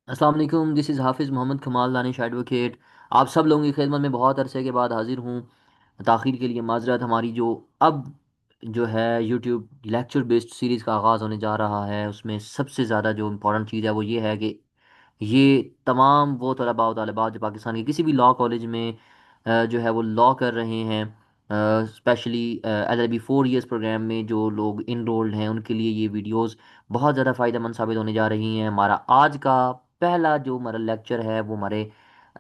السلام علیکم، دس از حافظ محمد کمال دانش ایڈوکیٹ. آپ سب لوگوں کی خدمت میں بہت عرصے کے بعد حاضر ہوں. تاخیر کے لیے معذرت. ہماری اب جو ہے یوٹیوب لیکچر بیسڈ سیریز کا آغاز ہونے جا رہا ہے، اس میں سب سے زیادہ جو امپورٹنٹ چیز ہے وہ یہ ہے کہ یہ تمام وہ طلباء و طالبات جو پاکستان کے کسی بھی لاء کالج میں جو ہے وہ لاء کر رہے ہیں، specially L L B 4 years programme میں جو لوگ انرولڈ ہیں، ان کے لیے یہ ویڈیوز بہت زیادہ فائدہ مند ثابت ہونے جا رہی ہیں. ہمارا آج کا پہلا جو ہمارا لیکچر ہے وہ ہمارے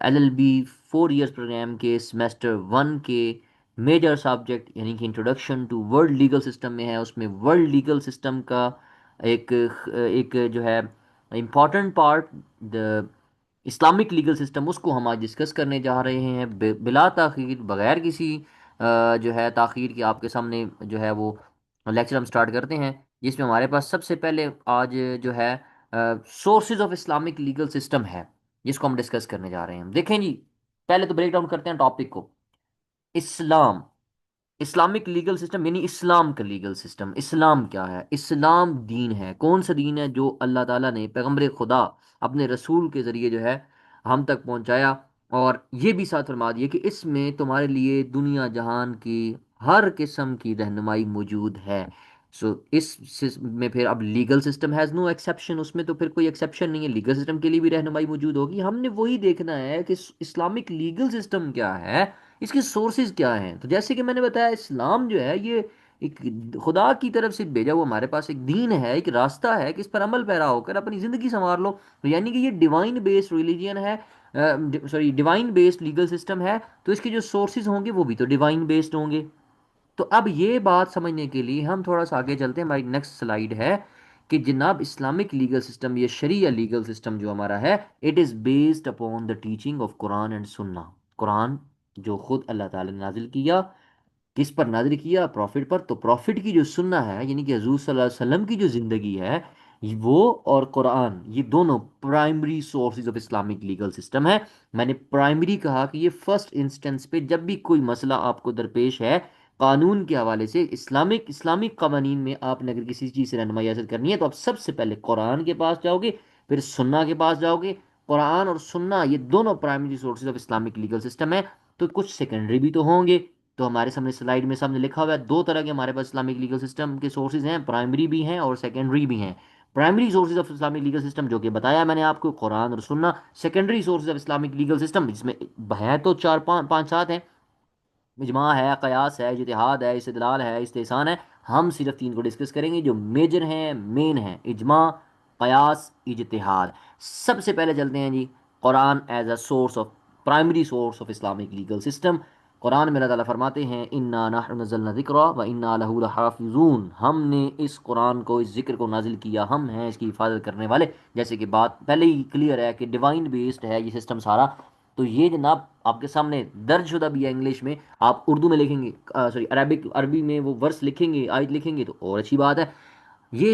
L L B 4 years programme کے سیمیسٹر 1 کے میجر سبجیکٹ یعنی کہ introduction to world legal system میں ہے. اس میں ورلڈ لیگل سسٹم کا ایک ایک جو ہے important part, the Islamic legal system, اس کو ہم آج ڈسکس کرنے جا رہے ہیں بلا تاخیر، بغیر کسی جو ہے تاخیر کے. آپ کے سامنے جو ہے وہ لیکچر ہم سٹارٹ کرتے ہیں، جس میں ہمارے پاس سب سے پہلے آج جو ہے sources of Islamic legal system ہے، جس کو ہم ڈسکس کرنے جا رہے ہیں. دیکھیں جی، پہلے تو بریک ڈاؤن کرتے ہیں ٹاپک کو. اسلام، اسلامک لیگل سسٹم یعنی اسلام کا لیگل سسٹم. اسلام کیا ہے؟ اسلام دین ہے. کون سا دین ہے؟ جو اللہ تعالیٰ نے پیغمبر خدا اپنے رسول کے ذریعے جو ہے ہم تک پہنچایا. اور یہ بھی ساتھ فرما دیا کہ اس میں تمہارے لیے دنیا جہان کی ہر قسم کی رہنمائی موجود ہے. اس میں پھر اب legal system has no exception. اس میں تو پھر کوئی ایکسیپشن نہیں ہے، لیگل سسٹم کے لیے بھی رہنمائی موجود ہوگی. ہم نے وہی دیکھنا ہے کہ اسلامک لیگل سسٹم کیا ہے، اس کے سورسز کیا ہیں. تو جیسے کہ میں نے بتایا، اسلام جو ہے یہ ایک خدا کی طرف سے بھیجا ہوا ہمارے پاس ایک دین ہے، ایک راستہ ہے کہ اس پر عمل پیرا ہو کر اپنی زندگی سنوار لو. تو یعنی کہ یہ ڈیوائن بیسڈ ریلیجین ہے، sorry divine based legal system ہے. تو اس کے جو سورسز ہوں گے وہ بھی تو ڈیوائن بیسڈ ہوں گے. تو اب یہ بات سمجھنے کے لیے ہم تھوڑا سا آگے چلتے ہیں. ہماری نیکسٹ سلائیڈ ہے کہ جناب اسلامک لیگل سسٹم، یہ شریعہ لیگل سسٹم جو ہمارا ہے، it is based upon the teaching of Quran and سنہ. قرآن جو خود اللہ تعالی نے نازل کیا، کس پر نازل کیا؟ پروفٹ پر. تو پروفٹ کی جو سنہ ہے یعنی کہ حضور صلی اللہ علیہ وسلم کی جو زندگی ہے، وہ اور قرآن، یہ دونوں primary sources of Islamic legal system ہے. میں نے پرائمری کہا کہ یہ فرسٹ انسٹنس پہ جب بھی کوئی مسئلہ آپ کو درپیش ہے قانون کے حوالے سے، اسلامک قوانین میں آپ نے اگر کسی چیز سے رہنمائی حاصل کرنی ہے تو آپ سب سے پہلے قرآن کے پاس جاؤ گے، پھر سنہ کے پاس جاؤ گے. قرآن اور سنہ یہ دونوں primary sources of Islamic legal system ہے. تو کچھ سیکنڈری بھی تو ہوں گے. تو ہمارے سامنے سلائیڈ میں سامنے لکھا ہوا ہے، دو طرح کے ہمارے پاس اسلامک لیگل سسٹم کے سورسز ہیں، پرائمری بھی ہیں اور سیکنڈری بھی ہیں. Primary sources of Islamic legal system جو کہ بتایا میں نے آپ کو، قرآن اور سنہ. Secondary sources of Islamic legal system جس میں ہے تو چار پانچ سات ہیں: اجماع ہے، قیاس ہے، اجتہاد ہے، استدلال ہے، استحسان ہے. ہم صرف تین کو ڈسکس کریں گے جو میجر ہیں، مین ہیں: اجماع، قیاس، اجتہاد. سب سے پہلے چلتے ہیں جی Quran as a source of, primary source of Islamic legal system. Quran میں اللہ تعالیٰ فرماتے ہیں: انا نحن نزلنا ذکر و انا لہ لحافظون. ہم نے اس قرآن کو، اس ذکر کو نازل کیا، ہم ہیں اس کی حفاظت کرنے والے. جیسے کہ بات پہلے ہی کلیئر ہے کہ ڈیوائن بیسڈ ہے یہ سسٹم سارا. تو یہ جناب آپ کے سامنے درج شدہ بھی ہے انگلش میں. آپ اردو میں لکھیں گے، سوری عربی میں وہ ورس لکھیں گے، آیت لکھیں گے تو اور اچھی بات ہے. یہ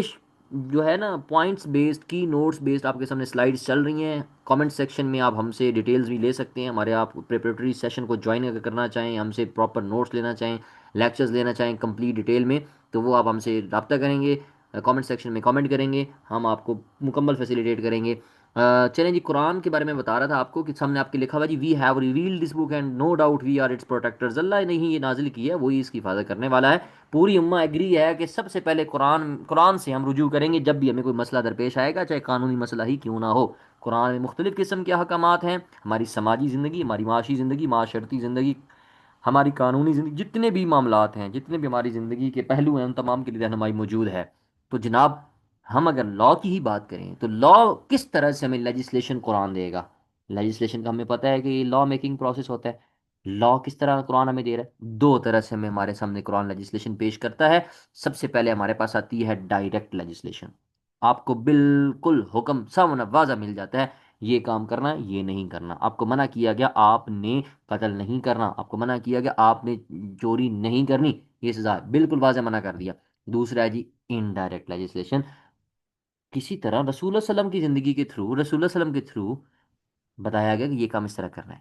جو ہے نا پوائنٹس بیسڈ، کی نوٹس بیسڈ آپ کے سامنے سلائیڈز چل رہی ہیں. کامنٹ سیکشن میں آپ ہم سے ڈیٹیلز بھی لے سکتے ہیں. ہمارے آپ پریپریٹری سیشن کو جوائن اگر کرنا چاہیں، ہم سے پراپر نوٹس لینا چاہیں، لیکچرز لینا چاہیں کمپلیٹ ڈیٹیل میں، تو وہ آپ ہم سے رابطہ کریں گے، کامنٹ سیکشن میں کامنٹ کریں گے، ہم آپ کو مکمل فیسیلیٹیٹ کریں گے. چلیں جی، قرآن کے بارے میں بتا رہا تھا آپ کو کہ سامنے آپ کے لکھا ہوا جی: we have revealed this book and no doubt we are its protectors. اللہ نے ہی یہ نازل کی ہے، وہی اس کی حفاظت کرنے والا ہے. پوری امہ ایگری ہے کہ سب سے پہلے قرآن سے ہم رجوع کریں گے جب بھی ہمیں کوئی مسئلہ درپیش آئے گا، چاہے قانونی مسئلہ ہی کیوں نہ ہو. قرآن میں مختلف قسم کے احکامات ہیں. ہماری سماجی زندگی، ہماری معاشی زندگی، معاشرتی زندگی، ہماری قانونی زندگی، جتنے بھی معاملات ہیں، جتنے بھی ہماری زندگی کے پہلو ہیں، ان تمام کے لیے رہنمائی موجود ہے. تو جناب ہم اگر لا کی ہی بات کریں تو لا کس طرح سے ہمیں لیجسلیشن قرآن دے گا؟ لیجسلیشن کا ہمیں پتہ ہے کہ یہ لا میکنگ پروسیس ہوتا ہے. لا کس طرح قرآن ہمیں دے رہا ہے؟ دو طرح سے ہمیں ہمارے سامنے قرآن لیجسلیشن پیش کرتا ہے. سب سے پہلے ہمارے پاس آتی ہے ڈائریکٹ لیجسلیشن. آپ کو بالکل حکم صاف واضح مل جاتا ہے: یہ کام کرنا، یہ نہیں کرنا. آپ کو منع کیا گیا، آپ نے قتل نہیں کرنا. آپ کو منع کیا گیا، آپ نے چوری نہیں کرنی. یہ سزا بالکل واضح منع کر دیا. دوسرا ہے جی انڈائریکٹ لیجسلیشن. کسی طرح رسول اللہ صلی اللہ علیہ وسلم کی زندگی کے تھرو، رسول اللہ صلی اللہ علیہ وسلم کے تھرو بتایا گیا کہ یہ کام اس طرح کرنا ہے.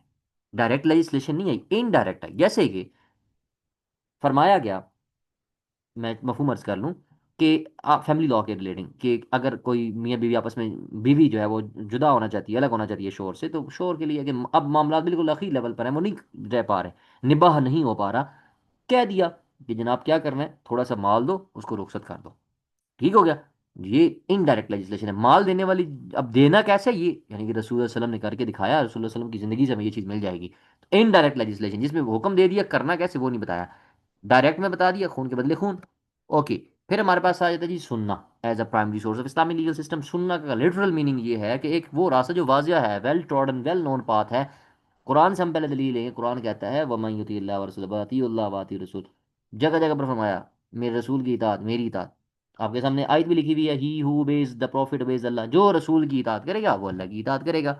ڈائریکٹ لیجسلیشن نہیں ہے، انڈائریکٹ ہے. جیسے کہ فرمایا گیا، میں مفہوم عرض کر لوں کہ فیملی لا کے ریلیٹنگ، کہ اگر کوئی میاں بیوی آپس میں، بیوی جو ہے وہ جدا ہونا چاہتی ہے، الگ ہونا چاہتی ہے شوہر سے، تو شوہر کے لیے کہ اب معاملات بالکل اخیر لیول پر ہیں، وہ نہیں رہ پا رہے، نباہ نہیں ہو پا رہا، کہہ دیا کہ جناب کیا کرنا ہے، تھوڑا سا مال دو، اس کو رخصت کر دو، ٹھیک ہو گیا۔ یہ انڈائریکٹ لیجسلیشن ہے، مال دینے والی۔ اب دینا کیسے، یہ یعنی کہ رسول اللہ علیہ وسلم نے کر کے دکھایا، رسول اللہ علیہ وسلم کی زندگی سے ہمیں یہ چیز مل جائے گی۔ انڈائریکٹ لیجسلیشن جس میں وہ حکم دے دیا، کرنا کیسے وہ نہیں بتایا، ڈائریکٹ میں بتا دیا، خون کے بدلے خون، اوکے۔ پھر ہمارے پاس آ جاتا ہے جی سننا as a primary source of اسلامی لیگل سسٹم۔ سننا کا لٹرل میننگ یہ ہے کہ ایک وہ راستہ جو واضح ہے، well trodden well known path ہے۔ قرآن سے ہم پہلے دلیل لیں گے، قرآن کہتا ہے وَمَن يُطِعِ اللَّهَ وَرَسُولَهُ وَأَطِيعُوا اللَّهَ وَأَطِيعُوا الرَّسُولَ، جگہ جگہ پر فرمایا میرے رسول کی اطاعت، میری اطاعت۔ آپ کے سامنے آیت بھی لکھی ہوئی ہے، ہی ہو بیز دا پروفٹ بیز اللہ، جو رسول کی اطاعت کرے گا وہ اللہ کی اطاعت کرے گا۔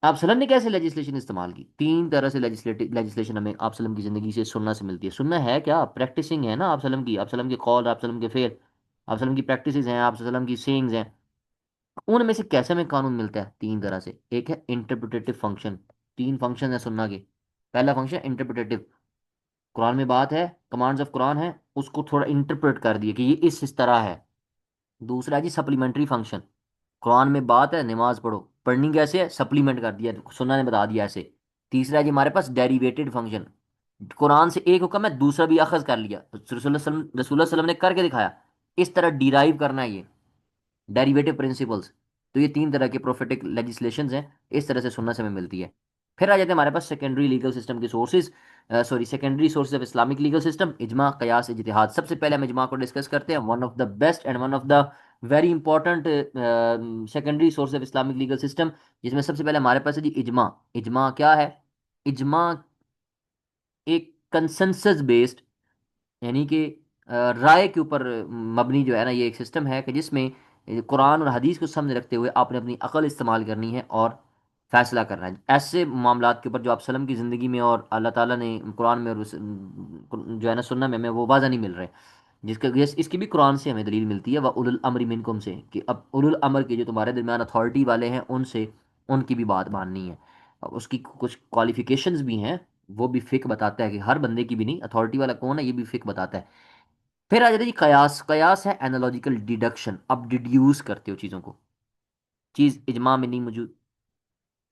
آپ سلم نے کیسے لیجسلیشن استعمال کی؟ تین طرح سے لیجسلیشن ہمیں آپ سلم کی زندگی سے، سننا سے ملتی ہے۔ سننا ہے کیا؟ پریکٹسنگ ہے نا آپ سلم کی، آپ سلم کے قول، آپ سلم کے فعل، آپ سلم کی پریکٹسز ہیں، آپ سلم کی سینگز ہیں۔ ان میں سے کیسے ہمیں قانون ملتا ہے؟ تین طرح سے۔ ایک ہے انٹرپریٹیو فنکشن، تین فنکشن ہے سننا کے۔ پہلا فنکشن انٹرپریٹیو، قرآن میں بات ہے، کمانڈز آف قرآن ہے، اس کو تھوڑا انٹرپریٹ کر دیے کہ یہ اس طرح ہے۔ دوسرا ہے جی سپلیمنٹری فنکشن، قرآن میں بات ہے نماز پڑھو، پڑھنی کیسے ہے، سپلیمنٹ کر دیا، سننا نے بتا دیا ایسے۔ تیسرا ہے جی ہمارے پاس ڈیریویٹڈ فنکشن، قرآن سے ایک حکم ہے، دوسرا بھی اخذ کر لیا، رسول اللہ صلی اللہ علیہ وسلم نے کر کے دکھایا، اس طرح ڈیرائیو کرنا ہے یہ ڈیریویٹو پرنسپلس۔ تو یہ تین طرح کے پروفیٹک لیجسلیشنز ہیں، اس طرح سے سننا سے ہمیں ملتی ہے۔ پھر آ جاتے ہیں ہمارے پاس سیکنڈری لیگل سسٹم کے sources, sorry secondary sources of Islamic legal system, اجماع، قیاس، اجتہاد۔ سب سے پہلے ہم اجماع کو ڈسکس کرتے ہیں، one of the best and one of the very important secondary source of Islamic legal system, جس میں سب سے پہلے ہمارے پاس ہے جی اجماع۔ اجماع کیا ہے؟ اجماع ایک کنسنسس بیسڈ، یعنی کہ رائے کے اوپر مبنی جو ہے نا، یہ ایک سسٹم ہے کہ جس میں قرآن اور حدیث کو سامنے رکھتے ہوئے آپ نے اپنی عقل استعمال کرنی ہے اور فیصلہ کرنا ہے ایسے معاملات کے اوپر جو آپ سلم کی زندگی میں اور اللہ تعالیٰ نے قرآن میں اور جو ہے نا سننا میں ہمیں وہ واضح نہیں مل رہے، جس کا اس کی بھی قرآن سے ہمیں دلیل ملتی ہے، وہ اولو الامر منکم سے، کہ اب اولو الامر کے جو تمہارے درمیان اتھارٹی والے ہیں ان سے، ان کی بھی بات ماننی ہے۔ اس کی کچھ کوالیفیکیشنز بھی ہیں، وہ بھی فقہ بتاتا ہے کہ ہر بندے کی بھی نہیں، اتھارٹی والا کون ہے یہ بھی فقہ بتاتا ہے۔ پھر آ جاتا ہے جی قیاس۔ قیاس ہے اینالوجیکل ڈیڈکشن، اب ڈیڈیوس کرتے ہو چیزوں کو، چیز اجماع میں نہیں موجود،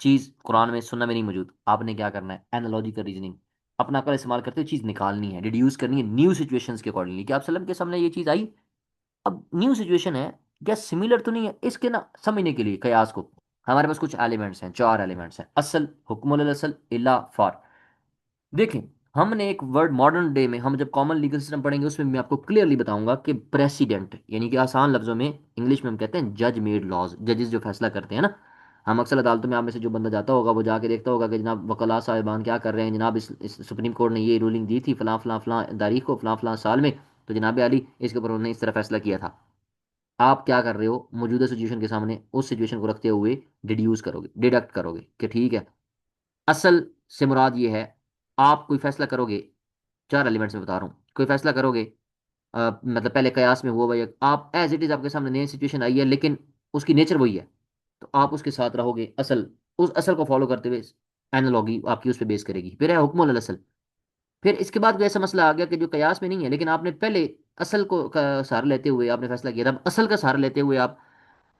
چیز قرآن میں سننا میں نہیں موجود، آپ نے کیا کرنا ہے؟ اینالوجیکل ریزننگ، اپنا عقل استعمال کرتے ہوئے چیز نکالنی ہے، ڈیڈیوس کرنی ہے نیو سچویشنز کے اکارڈنگلی، کہ آپ سلم کے سامنے یہ چیز آئی، اب نیو سچویشن ہے، کیا سملر تو نہیں ہے، اس کے نا سمجھنے کے لیے قیاس کو ہمارے پاس کچھ ایلیمنٹس ہیں، چار ایلیمنٹس ہیں، اصل، حکم الاصل، الا، فار۔ دیکھیں، ہم نے ایک ورڈ ماڈرن ڈے میں، ہم جب کامن لیگل سسٹم پڑھیں گے اس میں میں آپ کو کلیئرلی بتاؤں گا کہ پریسیڈنٹ، یعنی کہ آسان لفظوں میں انگلش میں ہم کہتے ہیں جج میڈ لاز، ججز جو فیصلہ کرتے ہیں نا، ہم اکثر عدالتوں میں آپ میں سے جو بندہ جاتا ہوگا وہ جا کے دیکھتا ہوگا کہ جناب وکلاء صاحبان کیا کر رہے ہیں، جناب اس سپریم کورٹ نے یہ رولنگ دی تھی فلاں فلاں فلاں تاریخ کو، فلاں فلاں سال میں، تو جناب علی اس کے اوپر انہوں نے اس طرح فیصلہ کیا تھا۔ آپ کیا کر رہے ہو؟ موجودہ سچویشن کے سامنے اس سچویشن کو رکھتے ہوئے ڈیڈیوس کرو گے، ڈیڈکٹ کرو گے کہ ٹھیک ہے، اصل سے مراد یہ ہے، آپ کوئی فیصلہ کرو گے، چار ایلیمنٹس میں بتا رہا ہوں، کوئی فیصلہ کرو گے، مطلب پہلے قیاس میں ہوا بھائی، آپ ایز اٹ از آپ کے سامنے نئی سچویشن آئی ہے لیکن اس کی نیچر وہی ہے، تو آپ اس کے ساتھ رہو گے، اصل، اس اصل کو فالو کرتے ہوئے اینالوگی آپ کی اس پہ بیس کرے گی۔ پھر ہے حکم الاصل، پھر اس کے بعد کوئی ایسا مسئلہ آ گیا کہ جو قیاس میں نہیں ہے لیکن آپ نے پہلے اصل کو کا سہارا لیتے ہوئے آپ نے فیصلہ کیا تھا، اب اصل کا سہارا لیتے ہوئے آپ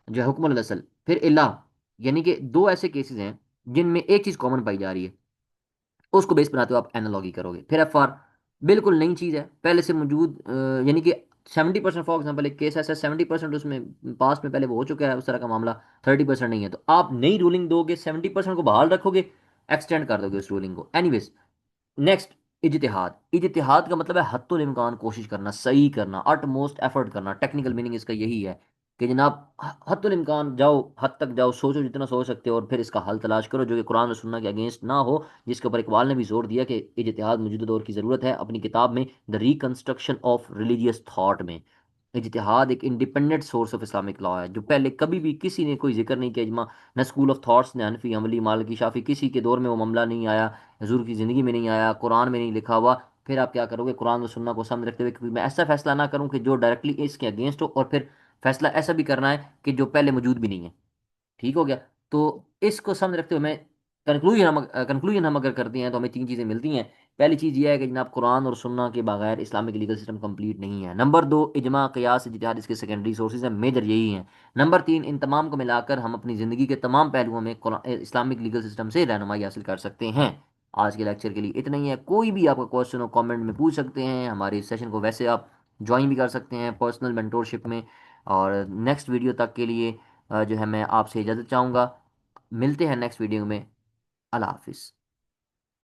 جو ہے حکم الاصل، پھر اللہ، یعنی کہ دو ایسے کیسز ہیں جن میں ایک چیز کامن پائی جا رہی ہے، اس کو بیس بناتے ہو آپ اینالوگی کرو گے۔ پھر ایف آر، بالکل نئی چیز ہے، پہلے سے موجود، یعنی کہ 70%، فار ایگزامپل ایک کیس ایسا ہے 70% اس میں پاسٹ میں پہلے وہ ہو چکا ہے اس طرح کا معاملہ، 30% نہیں ہے، تو آپ نئی رولنگ دو گے، 70% کو بحال رکھو گے، ایکسٹینڈ کر دو گے اس رولنگ کو۔ اینی ویز، نیکسٹ، اجتہاد۔ اجتہاد کا مطلب ہے حت الامکان کوشش کرنا، صحیح کرنا، اٹ موسٹ ایفرٹ کرنا، ٹیکنیکل میننگ اس کا یہی ہے کہ جناب حت الامکان جاؤ، حد تک جاؤ، سوچو جتنا سوچ سکتے ہو اور پھر اس کا حل تلاش کرو جو کہ قرآن و سنت کے اگینسٹ نہ ہو، جس کے اوپر اقبال نے بھی زور دیا کہ اجتہاد موجودہ دور کی ضرورت ہے اپنی کتاب میں دا ریکنسٹرکشن آف ریلیجیس تھاٹ میں۔ اجتہاد ایک independent source of Islamic law ہے جو پہلے کبھی بھی کسی نے کوئی ذکر نہیں کیا، اجماع نہ اسکول آف تھاٹس نے، حنفی، حنبلی، مالکی، شافی، کسی کے دور میں وہ معاملہ نہیں آیا، حضور کی زندگی میں نہیں آیا، قرآن میں نہیں لکھا ہوا۔ پھر آپ کیا کرو گے؟ قرآن و سنت کو سامنے رکھتے ہوئے کہ میں ایسا فیصلہ نہ کروں کہ جو ڈائریکٹلی اس کے اگینسٹ ہو، اور پھر فیصلہ ایسا بھی کرنا ہے کہ جو پہلے موجود بھی نہیں ہے، ٹھیک ہو گیا۔ تو اس کو سامنے رکھتے ہوئے میں کنکلوژن ہم اگر کرتے ہیں تو ہمیں تین چیزیں ملتی ہیں، پہلی چیز یہ ہے کہ جناب قرآن اور سنہ کے بغیر اسلامک لیگل سسٹم کمپلیٹ نہیں ہے۔ نمبر دو، اجماع، قیاس، اجتہاد اس کے سیکنڈری سورسز ہیں، میجر یہی ہیں۔ نمبر تین، ان تمام کو ملا کر ہم اپنی زندگی کے تمام پہلوؤں میں اسلامک لیگل سسٹم سے رہنمائی حاصل کر سکتے ہیں۔ آج کے لیکچر کے لیے اتنا ہی ہے، کوئی بھی آپ کا کوشچن ہو کامنٹ میں پوچھ سکتے ہیں، ہمارے اس سیشن کو ویسے آپ جوائن بھی کر سکتے ہیں پرسنل مینٹورشپ میں۔ اور نیکسٹ ویڈیو تک کے لیے جو ہے میں آپ سے اجازت چاہوں گا، ملتے ہیں نیکسٹ ویڈیو میں۔ اللہ حافظ۔